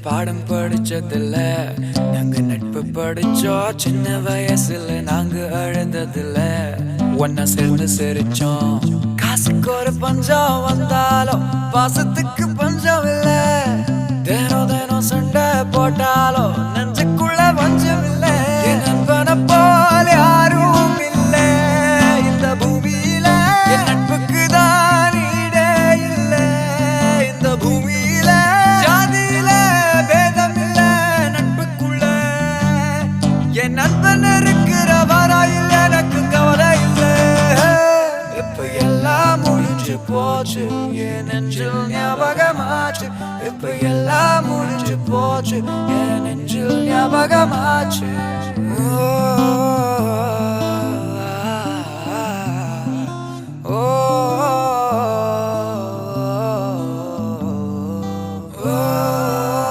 பாடம் படிச்சதில்ல நாங்க நட்பு படிச்சோம் சின்ன வயசுல நாங்க அழுததில்ல ஒன்னா சேர்ந்து சிரிச்சோம் காசுக்கு ஒரு பஞ்சம் வந்தாலும் பாசத்துக்கு பஞ்சம் இல்ல தினம் தினம் சண்டை போட்டாலும் நெஞ்சுக்குள்ள பஞ்சம் இல்ல என் நண்பனை போல யாரும் இல்ல இந்த பூமியில என் நட்புக்கு தான் ஈடே இல்ல இந்த பூமியில ஜாதியில பேதம் இல்ல நட்புக்குள்ள என் நண்பன் இருக்கிற வரையில் எனக்கு கவலை இல்ல இப்ப எல்லாம் முடிஞ்சு போச்சு என் நெஞ்சில் ஞாபகமாச்சு இப்ப எல்லாம் முடிஞ்சு போச்சு என் நெஞ்சில் ஞாபகமாச்சு